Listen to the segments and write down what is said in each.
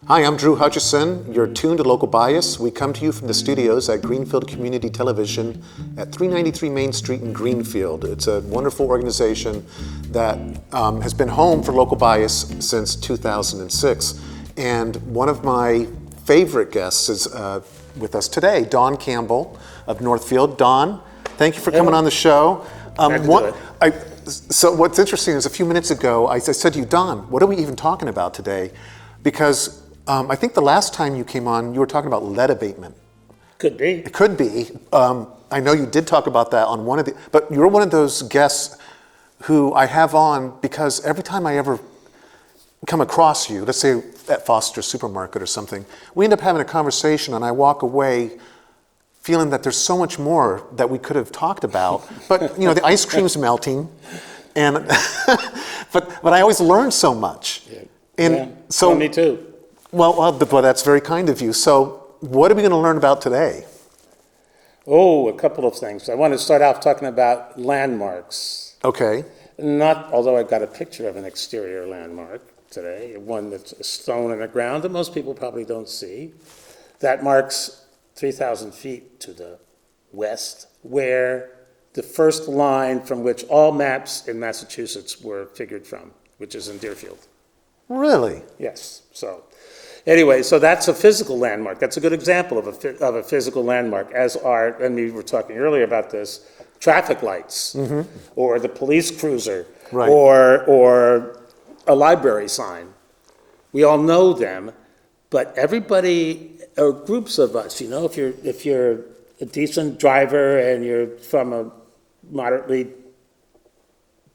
Hi, I'm Drew Hutchison. You're tuned to Local Bias. We come to you from the studios at Greenfield Community Television at 393 Main Street in Greenfield. It's a wonderful organization that has been home for Local Bias since 2006. And one of my favorite guests is with us today, Don Campbell of Northfield. Don, thank you for coming on the show. So what's interesting is a few minutes ago, I said to you, Don, what are we even talking about today? Because I think the last time you came on, you were talking about lead abatement. Could be. It could be. I know you did talk about that on one of the, but you're one of those guests who I have on because every time I ever come across you, let's say at Foster's Supermarket or something, we end up having a conversation and I walk away feeling that there's so much more that we could have talked about. But, the ice cream's melting, and but I always learn so much. So me too. Well, that's very kind of you. So what are we going to learn about today? Oh, a couple of things. I want to start off talking about landmarks. Okay. Although I've got a picture of an exterior landmark today, one that's a stone in the ground that most people probably don't see. That marks 3,000 feet to the west, where the first line from which all maps in Massachusetts were figured from, which is in Deerfield. Really? Yes. So anyway, so that's a physical landmark. That's a good example of a physical landmark, as are, and we were talking earlier about this, traffic lights, or the police cruiser, right, or a library sign. We all know them, but everybody, or groups of us, if you're a decent driver and you're from a moderately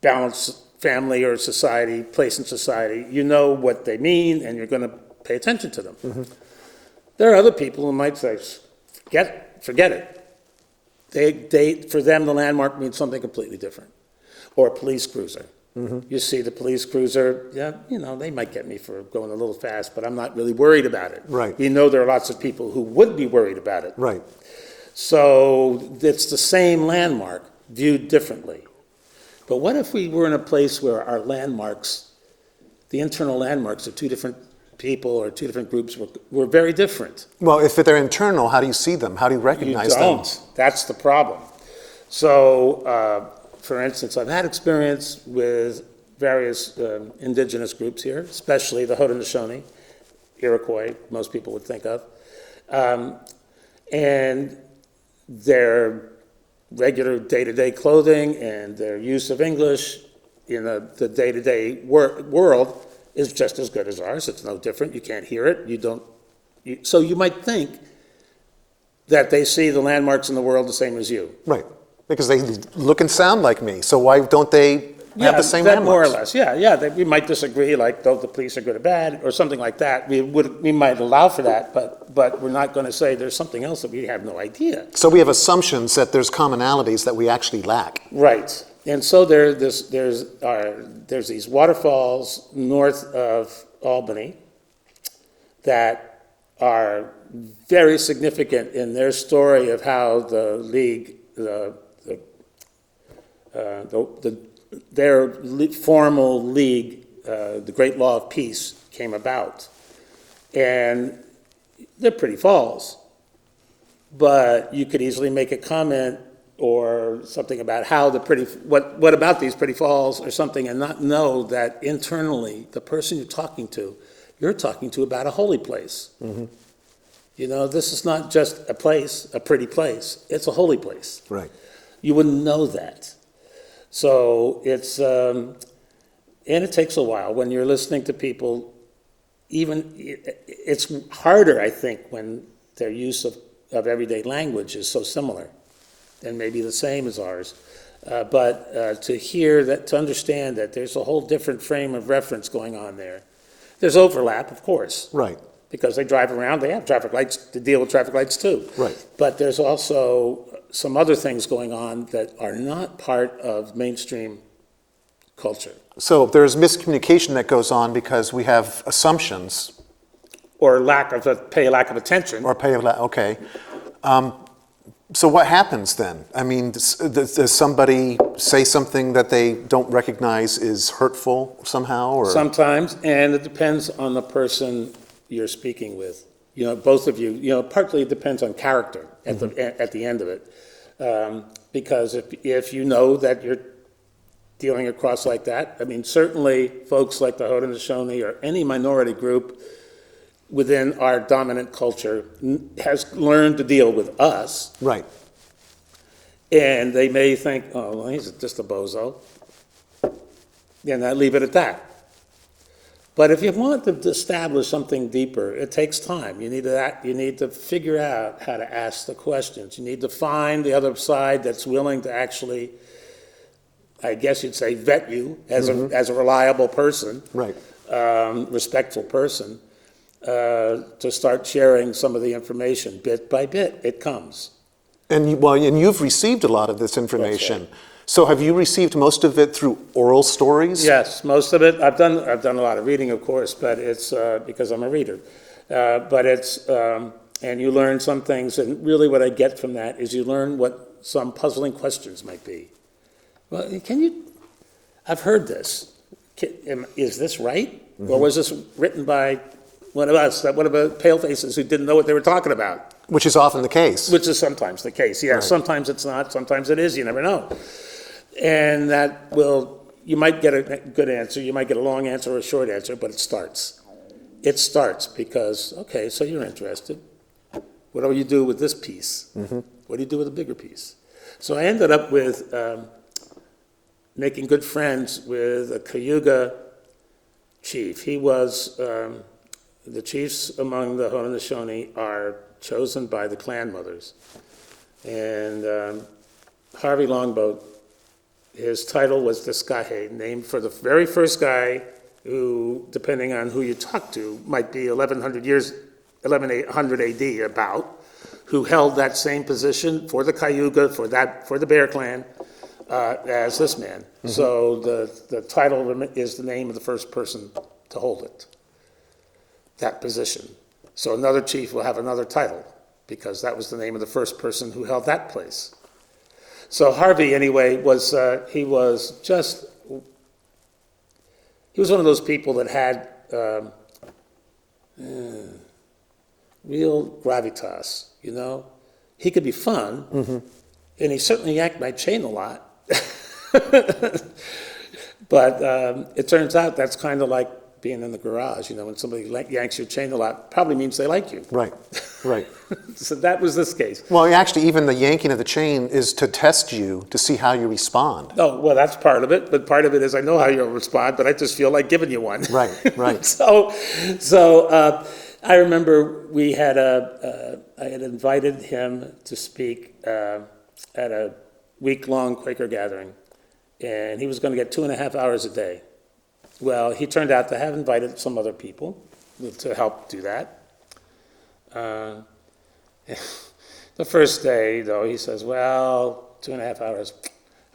balanced family or society, place in society, you know what they mean and you're going to pay attention to them. There are other people who might say, forget it. For them, the landmark means something completely different. Or a police cruiser. You see the police cruiser, they might get me for going a little fast, but I'm not really worried about it. Right. We know there are lots of people who would be worried about it. Right. So it's the same landmark viewed differently. But what if we were in a place where our landmarks, the internal landmarks of two different people or two different groups were very different? Well, if they're internal, how do you see them? How do you recognize them? You don't. That's the problem. So, for instance, I've had experience with various indigenous groups here, especially the Haudenosaunee, Iroquois, most people would think of. And their regular day-to-day clothing and their use of English in the day-to-day world is just as good as ours. It's no different. You can't hear it. So you might think that they see the landmarks in the world the same as you. Right, because they look and sound like me. So why don't they have the same landmarks? More or less, yeah. We might disagree, like, though the police are good or bad, or something like that. We might allow for that, but we're not going to say there's something else that we have no idea. So we have assumptions that there's commonalities that we actually lack. Right. And so there's these waterfalls north of Albany that are very significant in their story of how the League, their formal league, the Great Law of Peace, came about. And they're pretty falls. But you could easily make a comment or something about how what about these pretty falls or something, and not know that internally the person you're talking to about a holy place. This is not just a place, a pretty place. It's a holy place. Right. You wouldn't know that. So it's, and it takes a while when you're listening to people. It's harder, I think, when their use of everyday language is so similar and maybe the same as ours. But to hear that, to understand that there's a whole different frame of reference going on there. There's overlap, of course. Right. Because they drive around, they have traffic lights to deal with traffic lights too. Right. But there's also some other things going on that are not part of mainstream culture. So there's miscommunication that goes on because we have assumptions. Or lack of attention. Okay. So what happens then? I mean, does somebody say something that they don't recognize is hurtful somehow? Or? Sometimes, and it depends on the person you're speaking with. Both of you, partly it depends on character at the end of it. Because if you know that you're dealing across like that, I mean, certainly folks like the Haudenosaunee or any minority group within our dominant culture has learned to deal with us. Right. And they may think, oh, well, he's just a bozo. And I leave it at that. But if you want to establish something deeper, it takes time. You need to figure out how to ask the questions. You need to find the other side that's willing to actually, I guess you'd say, vet you as a reliable person, Right. Respectful person, to start sharing some of the information bit by bit. It comes. And you've received a lot of this information. That's right. So have you received most of it through oral stories? Yes, most of it. I've done a lot of reading, of course, but it's because I'm a reader. But it's and you learn some things, and really what I get from that is you learn what some puzzling questions might be. Well, I've heard this. Is this right? Or was this written by one of us, one of the palefaces who didn't know what they were talking about? Which is often the case. Which is sometimes the case, yeah. Right. Sometimes it's not, sometimes it is, you never know. And you might get a good answer, you might get a long answer or a short answer, but it starts. It starts because, okay, so you're interested. What do you do with this piece? What do you do with a bigger piece? So I ended up with making good friends with a Cayuga chief. He was, the chiefs among the Haudenosaunee are chosen by the clan mothers. And Harvey Longboat, his title was Descahe, named for the very first guy who, depending on who you talk to, might be 1100 AD about, who held that same position for the Cayuga, for the Bear Clan, as this man. So the title is the name of the first person to hold it, that position. So another chief will have another title, because that was the name of the first person who held that place. So Harvey, anyway, was one of those people that had real gravitas, He could be fun, and he certainly yanked my chain a lot. But it turns out that's kind of like being in the garage, when somebody yanks your chain a lot, probably means they like you. Right. So that was this case. Well, actually, even the yanking of the chain is to test you to see how you respond. Oh, well, that's part of it, but part of it is I know how you'll respond, but I just feel like giving you one. Right. So I remember I had invited him to speak at a week-long Quaker gathering, and he was going to get 2.5 hours a day. Well, he turned out to have invited some other people to help do that. The first day, though, he says, well, 2.5 hours.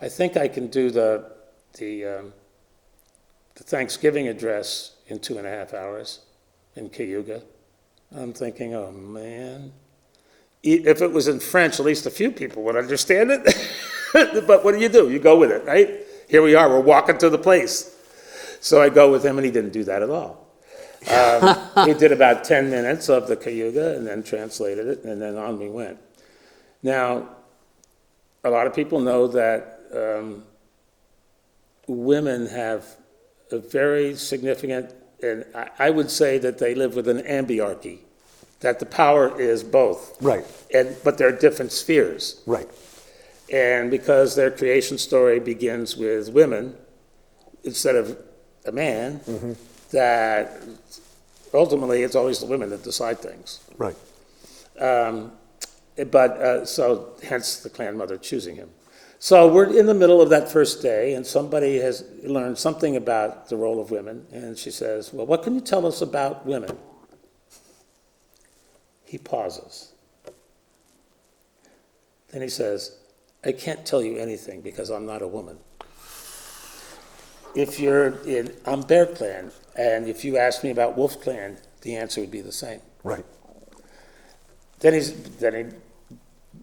I think I can do the Thanksgiving address in 2.5 hours in Cayuga. I'm thinking, oh, man. If it was in French, at least a few people would understand it. But what do? You go with it, right? Here we are, we're walking to the place. So I go with him, and he didn't do that at all. He did about 10 minutes of the Cayuga and then translated it, and then on we went. Now, a lot of people know that women have a very significant, and I would say that they live with an ambiarchy, that the power is both. Right. But they're different spheres. Right. And because their creation story begins with women instead of a man, that ultimately it's always the women that decide things. Right. So hence the clan mother choosing him. So we're in the middle of that first day, and somebody has learned something about the role of women, and she says, well, what can you tell us about women? He pauses. Then he says, I can't tell you anything because I'm not a woman. If I'm Bear Clan, and if you asked me about Wolf Clan, the answer would be the same. Right. Then he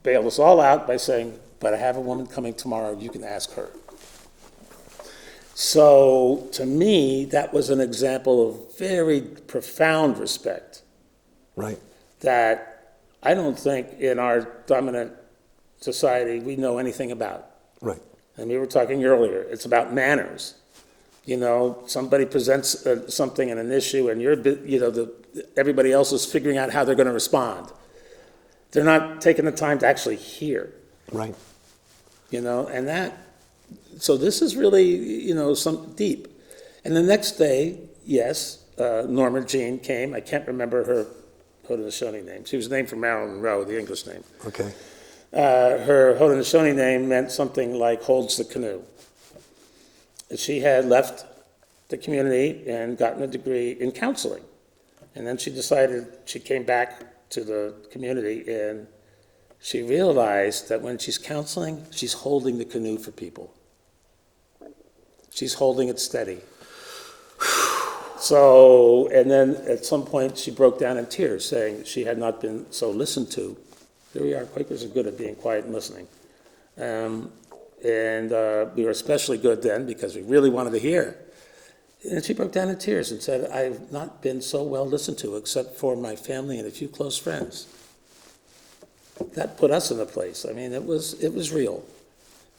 bailed us all out by saying, but I have a woman coming tomorrow, you can ask her. So to me, that was an example of very profound respect Right. that I don't think in our dominant society we know anything about. Right. And we were talking earlier, it's about manners. You know, somebody presents something and an issue, and everybody else is figuring out how they're going to respond. They're not taking the time to actually hear. Right. You know, so this is really, some deep. And the next day, yes, Norma Jean came. I can't remember her Haudenosaunee name. She was named for Marilyn Monroe, the English name. Okay. Her Haudenosaunee name meant something like holds the canoe. She had left the community and gotten a degree in counseling. And then she decided, she came back to the community and she realized that when she's counseling, she's holding the canoe for people. She's holding it steady. So, and then at some point she broke down in tears saying she had not been so listened to. There we are, Quakers are good at being quiet and listening. And we were especially good then because we really wanted to hear. And she broke down in tears and said, I've not been so well listened to except for my family and a few close friends. That put us in a place. I mean, it was real.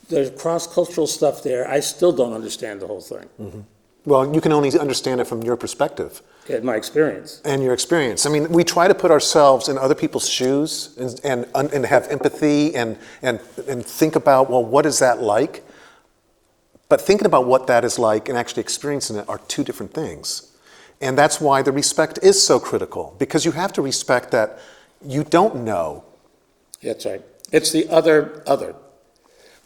There's cross-cultural stuff there. I still don't understand the whole thing. Mm-hmm. Well, you can only understand it from your perspective. In my experience. And your experience. I mean, we try to put ourselves in other people's shoes and have empathy and think about, well, what is that like? But thinking about what that is like and actually experiencing it are two different things. And that's why the respect is so critical, because you have to respect that you don't know. That's right. It's the other.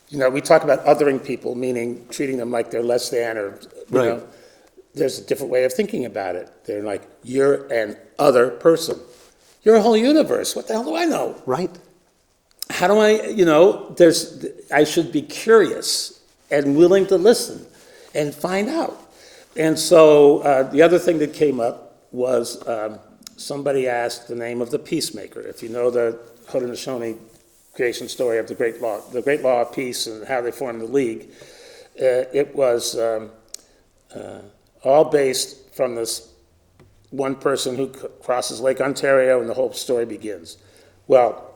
You know, we talk about othering people, meaning treating them like they're less than or, you Right. know. There's a different way of thinking about it. They're like, you're an other person. You're a whole universe. What the hell do I know? Right. How do I, I should be curious and willing to listen and find out. And so the other thing that came up was somebody asked the name of the peacemaker. If you know the Haudenosaunee creation story of the Great Law of Peace and how they formed the League, it was all based from this one person who crosses Lake Ontario and the whole story begins. Well,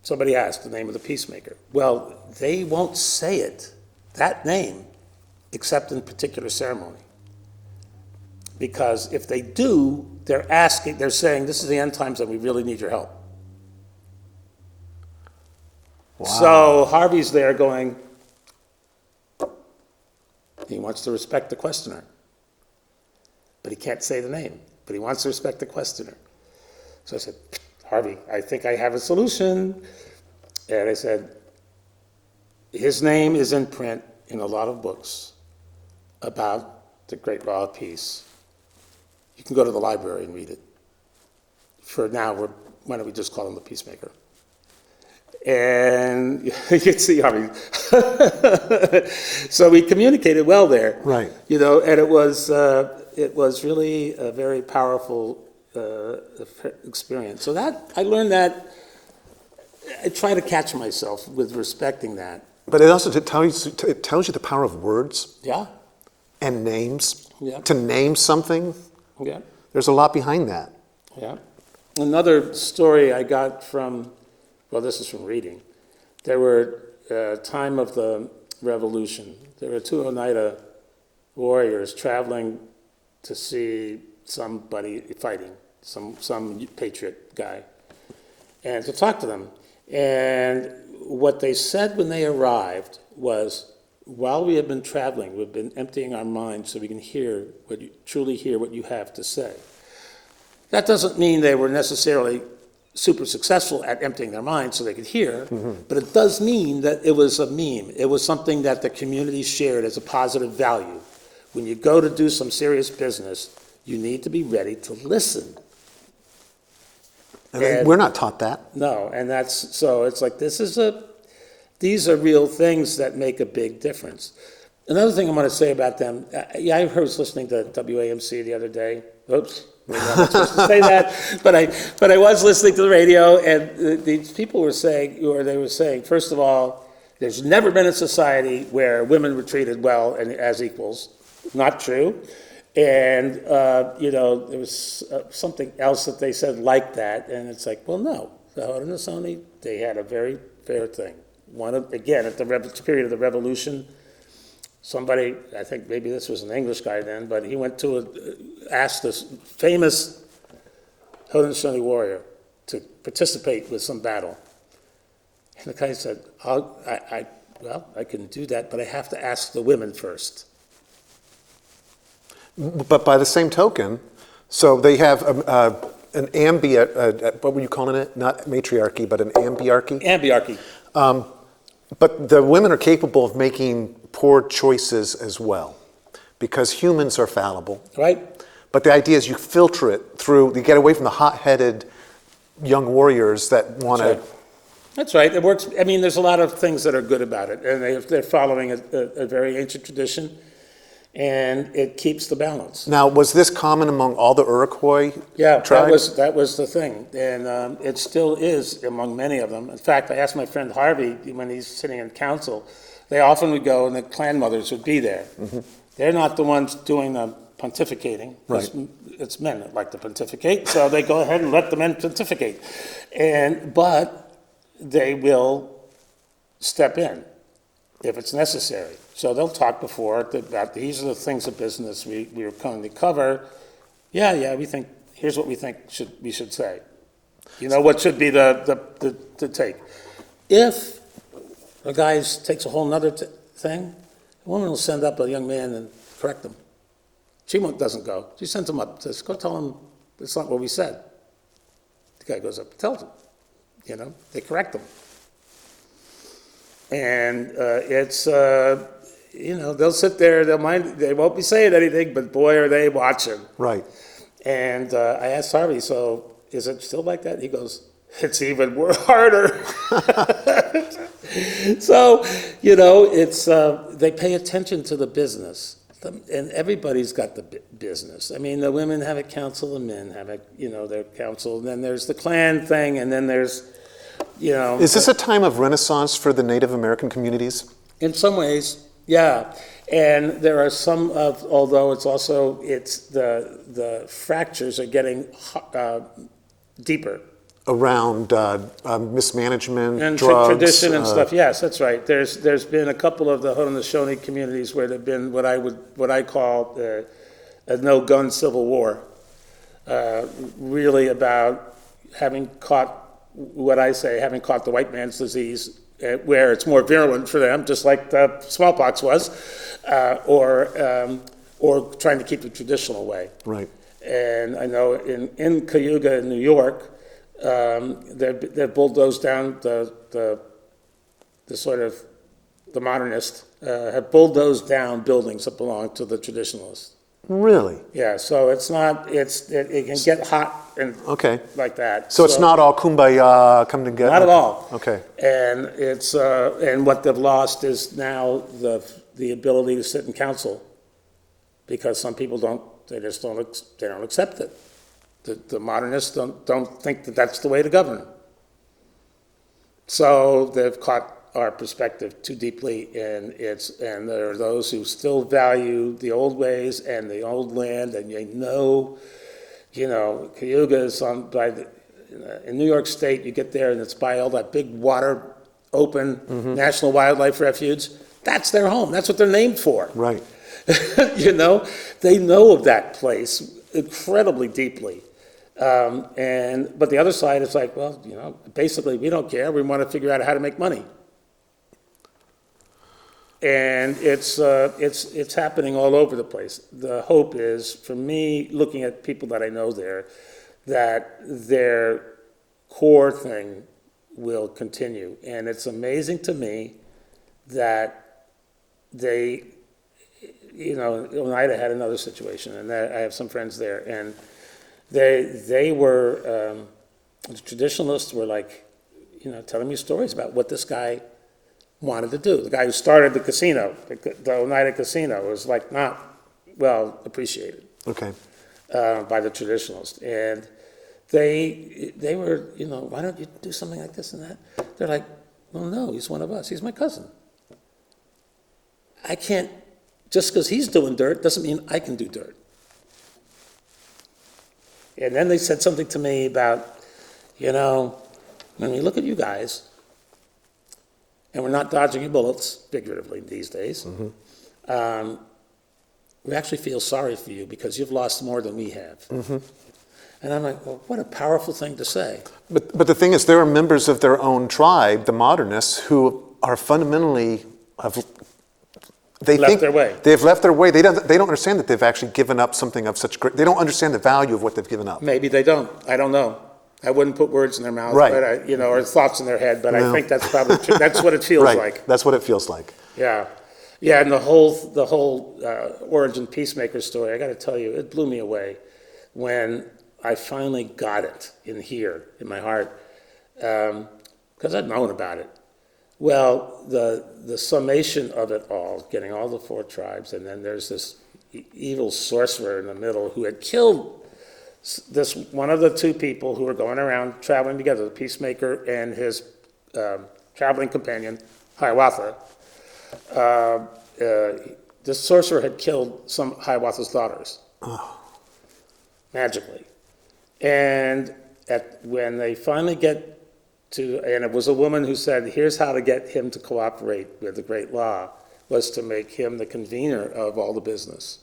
somebody asked the name of the peacemaker. Well, they won't say it, that name, except in particular ceremony. Because if they do, they're saying, this is the end times and we really need your help. Wow. So Harvey's there going, he wants to respect the questioner. But he can't say the name, but he wants to respect the questioner. So I said, Harvey, I think I have a solution. And I said, his name is in print in a lot of books about the Great Law of Peace. You can go to the library and read it. For now, why don't we just call him the peacemaker? And you can see Harvey. So we communicated well there. Right. And it was really a very powerful experience. So I learned that. I try to catch myself with respecting that. But it also tells you the power of words. Yeah. And names. Yeah. To name something. Yeah. There's a lot behind that. Yeah. Another story I got from, well, this is from reading. There were time of the Revolution. There were two Oneida warriors traveling to see somebody fighting, some patriot guy, and to talk to them. And what they said when they arrived was, while we have been traveling, we've been emptying our minds so we can truly hear what you have to say. That doesn't mean they were necessarily super successful at emptying their minds so they could hear, but it does mean that it was a meme. It was something that the community shared as a positive value. When you go to do some serious business, you need to be ready to listen. And we're not taught that. No, and so it's like these are real things that make a big difference. Another thing I want to say about them, I was listening to WAMC the other day. Oops, maybe I'm not supposed to say that, but I was listening to the radio, and these people were saying, first of all, there's never been a society where women were treated well and as equals. Not true. And, there was something else that they said like that, and it's like, well, no. The Haudenosaunee, they had a very fair thing. Again, at the period of the Revolution, somebody, I think maybe this was an English guy then, but he went to ask this famous Haudenosaunee warrior to participate with some battle. And the guy said, I can do that, but I have to ask the women first. But by the same token, so they have an what were you calling it? Not matriarchy, but an ambiarchy? Ambiarchy. But the women are capable of making poor choices as well, because humans are fallible. Right. But the idea is you filter it through, you get away from the hot-headed young warriors that want to... That's right. It works. I mean, there's a lot of things that are good about it, and they're following a very ancient tradition, and it keeps the balance. Now, was this common among all the Iroquois Yeah, tribes? that was the thing, and it still is among many of them. In fact, I asked my friend Harvey when he's sitting in council. They often would go, and the clan mothers would be there. Mm-hmm. They're not the ones doing the pontificating. Right. It's men that like to pontificate, so they go ahead and let the men pontificate, but they will step in if it's necessary. So they'll talk before about these are the things of business we are coming to cover. Yeah, we think, here's what we think we should say. What should be the take. If a guy takes a whole nother thing, the woman will send up a young man and correct him. She doesn't go. She sends him up, says, go tell him it's not what we said. The guy goes up and tells him. They correct him. And they'll sit there, they won't be saying anything, but boy, are they watching. Right. And I asked Harvey, so is it still like that? He goes, it's even harder. So, they pay attention to the business. And everybody's got the business. I mean, the women have a council, the men have their council, and then there's the clan thing, and then there's, Is this a time of renaissance for the Native American communities? In some ways, yeah. And there are some although it's the fractures are getting deeper. Around mismanagement, and drugs. Tradition and stuff. Yes, that's right. There's been a couple of the Haudenosaunee communities where there've been what I call a no-gun civil war, really about having caught the white man's disease, where it's more virulent for them, just like the smallpox was, or trying to keep the traditional way. Right. And I know in Cayuga, in New York. They've bulldozed down the modernists have bulldozed down buildings that belong to the traditionalists. Really? Yeah. So it can get hot and like that. So it's not all kumbaya, come together. Not at all. Okay. And it's and what they've lost is now the ability to sit in council, because some people don't accept it. The modernists don't think that that's the way to govern. So they've caught our perspective too deeply, and there are those who still value the old ways and the old land, and Cayuga is in New York State. You get there and it's by all that big water, open National Wildlife Refuge. That's their home. That's what they're named for. Right. They know of that place incredibly deeply. But the other side is like, well, basically we don't care. We want to figure out how to make money. And it's happening all over the place. The hope is, for me, looking at people that I know there, that their core thing will continue. And it's amazing to me that they, Oneida had another situation, and I have some friends there, and they were, the traditionalists were like, telling me stories about what this guy wanted to do. The guy who started the casino, the Oneida Casino, was like not well appreciated. Okay. By the traditionalists. And they were, why don't you do something like this and that? They're like, well, no, he's one of us. He's my cousin. I can't, just because he's doing dirt doesn't mean I can do dirt. And then they said something to me about, when we look at you guys, and we're not dodging your bullets, figuratively these days, we actually feel sorry for you because you've lost more than we have. And I'm like, well, what a powerful thing to say. But the thing is, there are members of their own tribe, the modernists, who are fundamentally Left their way. They've left their way. They don't understand that they've actually given up something of such great. They don't understand the value of what they've given up. Maybe they don't. I don't know. I wouldn't put words in their mouth, Right. but or thoughts in their head. But I think that's probably true. That's what it feels Right. like. That's what it feels like. Yeah, yeah. And the whole Origin Peacemaker story. I got to tell you, it blew me away when I finally got it in here in my heart, because I'd known about it. Well, the summation of it all, getting all the 4 tribes, and then there's this evil sorcerer in the middle who had killed this one of the 2 people who were going around traveling together, the Peacemaker and his traveling companion, Hiawatha. This sorcerer had killed some Hiawatha's daughters, magically. And when they finally get and it was a woman who said, here's how to get him to cooperate with the great law, was to make him the convener of all the business.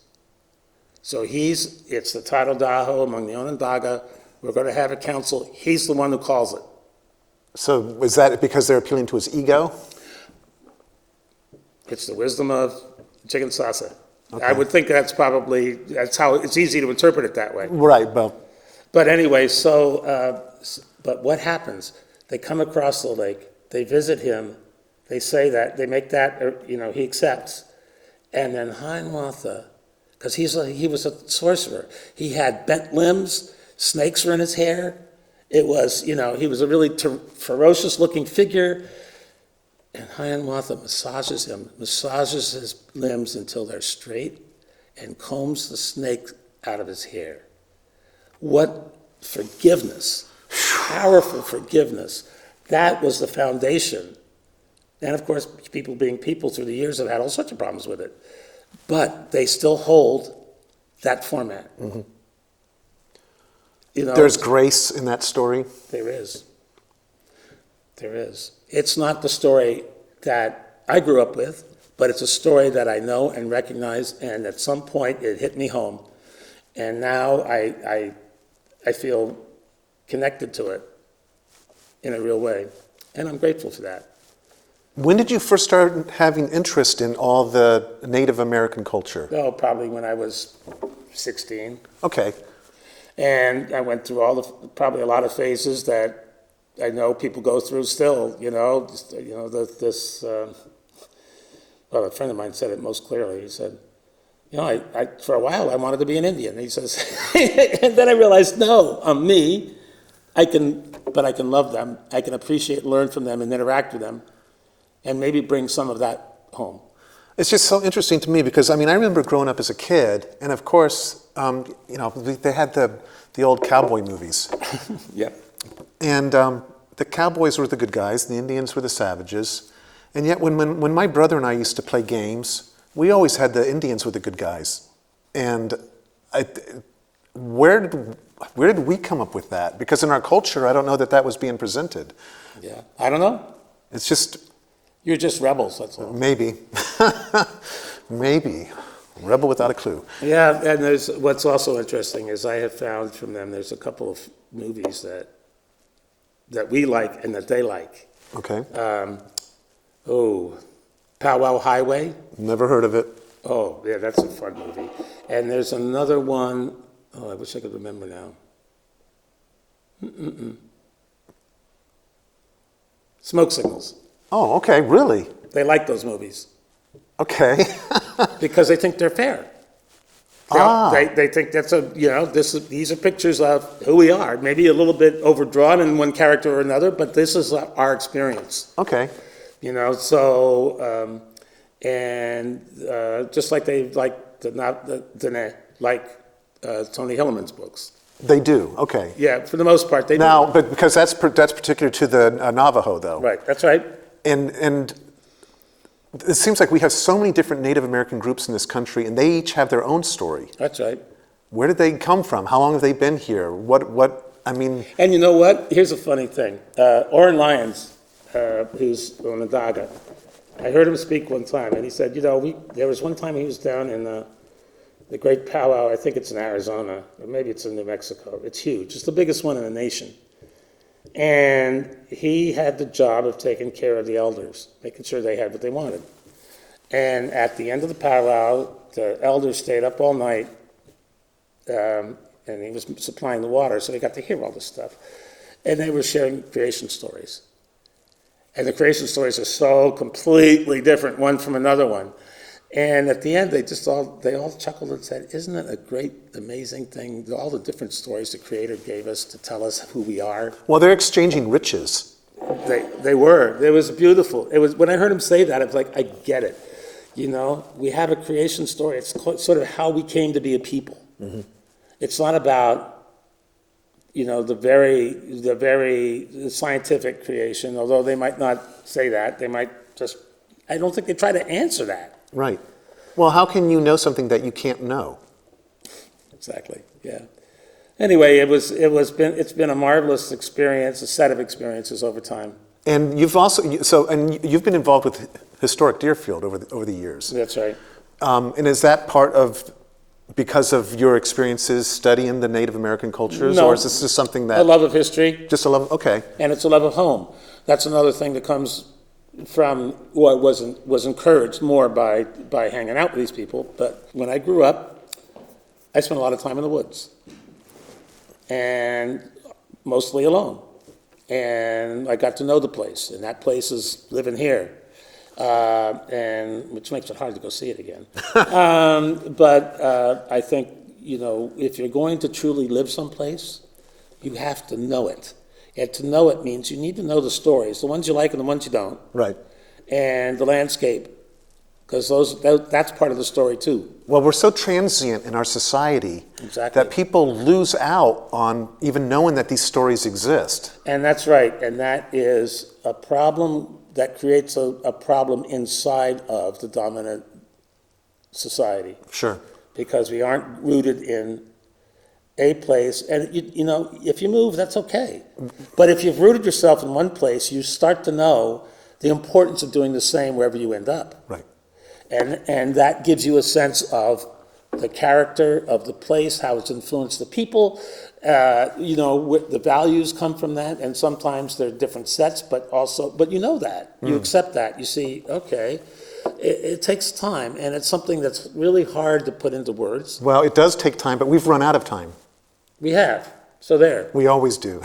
So it's the Tidal Daho among the Onondaga. We're going to have a council. He's the one who calls it. So is that because they're appealing to his ego? It's the wisdom of Chicken Sasa. Okay. I would think that's how it's easy to interpret it that way. Right, But anyway, but what happens? They come across the lake, they visit him, they say that, they make that, he accepts. And then Hiawatha, because he was a sorcerer, he had bent limbs, snakes were in his hair. It was, he was a really ferocious looking figure. And Hiawatha massages his limbs until they're straight, and combs the snake out of his hair. What forgiveness, powerful forgiveness. That was the foundation. And of course, people being people through the years have had all sorts of problems with it. But they still hold that format. Mm-hmm. There's grace in that story? There is. There is. It's not the story that I grew up with, but it's a story that I know and recognize, and at some point it hit me home. And now I feel connected to it in a real way, and I'm grateful for that. When did you first start having interest in all the Native American culture? Oh, probably when I was 16. Okay. And I went through probably a lot of phases that I know people go through still, well, a friend of mine said it most clearly. He said, I for a while I wanted to be an Indian. He says, and then I realized, no, I'm me. But I can love them. I can appreciate, learn from them, and interact with them, and maybe bring some of that home. It's just so interesting to me because, I remember growing up as a kid, and of course, they had the old cowboy movies. Yeah. And the cowboys were the good guys, the Indians were the savages. And yet when my brother and I used to play games, we always had the Indians were the good guys. And where did we come up with that? Because in our culture, I don't know that was being presented. Yeah, I don't know. It's just... You're just rebels, that's all. Maybe. Maybe. Rebel without a clue. Yeah, and what's also interesting is I have found from them, there's a couple of movies that we like and that they like. Okay. Pow Wow Highway. Never heard of it. Oh, yeah, that's a fun movie. And there's another one, I wish I could remember now. Smoke Signals. Oh, okay, really? They like those movies. Okay. Because they think they're fair. They think that's these are pictures of who we are, maybe a little bit overdrawn in one character or another, but this is our experience. Okay. Just like they like Tony Hillerman's books. They do, okay. Yeah, for the most part, they do. Now, but because that's particular to the Navajo, though. Right, that's right. And it seems like we have so many different Native American groups in this country, and they each have their own story. That's right. Where did they come from? How long have they been here? I mean, And you know what? Here's a funny thing. Oren Lyons, who's on Onondaga, I heard him speak one time, and he said, there was one time he was down in the Great Powwow, I think it's in Arizona, or maybe it's in New Mexico. It's huge. It's the biggest one in the nation. And he had the job of taking care of the elders, making sure they had what they wanted. And at the end of the powwow, the elders stayed up all night, and he was supplying the water, so they got to hear all this stuff. And they were sharing creation stories. And the creation stories are so completely different, one from another one. And at the end, they all chuckled and said, "Isn't it a great, amazing thing, all the different stories the Creator gave us to tell us who we are?" well, they're exchanging riches. They were. It was beautiful. It was, when I heard him say that, I was like, I get it. We have a creation story. It's sort of how we came to be a people. Mm-hmm. It's not about, the very scientific creation, although they might not say that. They might just, I don't think they try to answer that. Right. Well, how can you know something that you can't know? Exactly. Yeah. Anyway, it's been a marvelous experience, a set of experiences over time. And you've been involved with Historic Deerfield over the years. That's right. And is that because of your experiences studying the Native American cultures, No. or is this just something that A love of history. just a love? Okay. And it's a love of home. That's another thing that comes from what was encouraged more by hanging out with these people. But when I grew up, I spent a lot of time in the woods, and mostly alone. And I got to know the place, and that place is living here, and which makes it hard to go see it again. But I think if you're going to truly live someplace, you have to know it. And to know it means you need to know the stories, the ones you like and the ones you don't. Right. And the landscape, because that's part of the story too. Well, we're so transient in our society Exactly. that people lose out on even knowing that these stories exist. And that's right. And that is a problem that creates a problem inside of the dominant society. Sure. Because we aren't rooted in a place, and if you move, that's okay. But if you've rooted yourself in one place, you start to know the importance of doing the same wherever you end up. Right. And that gives you a sense of the character of the place, how it's influenced the people. The values come from that, and sometimes they're different sets, but you know that. You accept that. You see, okay, it takes time, and it's something that's really hard to put into words. Well, it does take time, but we've run out of time. We have. So there. We always do.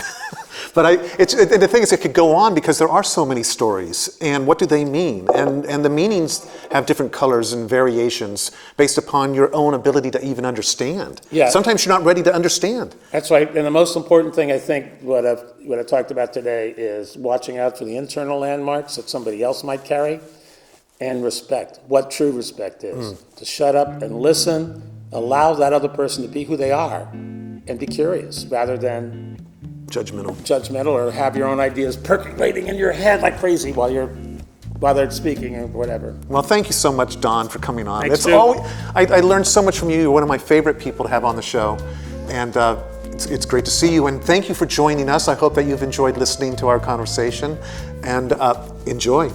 But the thing is, it could go on because there are so many stories, and what do they mean? And the meanings have different colors and variations based upon your own ability to even understand. Yeah. Sometimes you're not ready to understand. That's right. And the most important thing, I think, what I talked about today is watching out for the internal landmarks that somebody else might carry, and respect. What true respect is. To shut up and listen, allow that other person to be who they are, and be curious rather than Judgmental or have your own ideas percolating in your head like crazy while they're speaking or whatever. Well, thank you so much, Don, for coming on. Thanks, I learned so much from you. You're one of my favorite people to have on the show, and it's great to see you. And thank you for joining us. I hope that you've enjoyed listening to our conversation, and enjoy.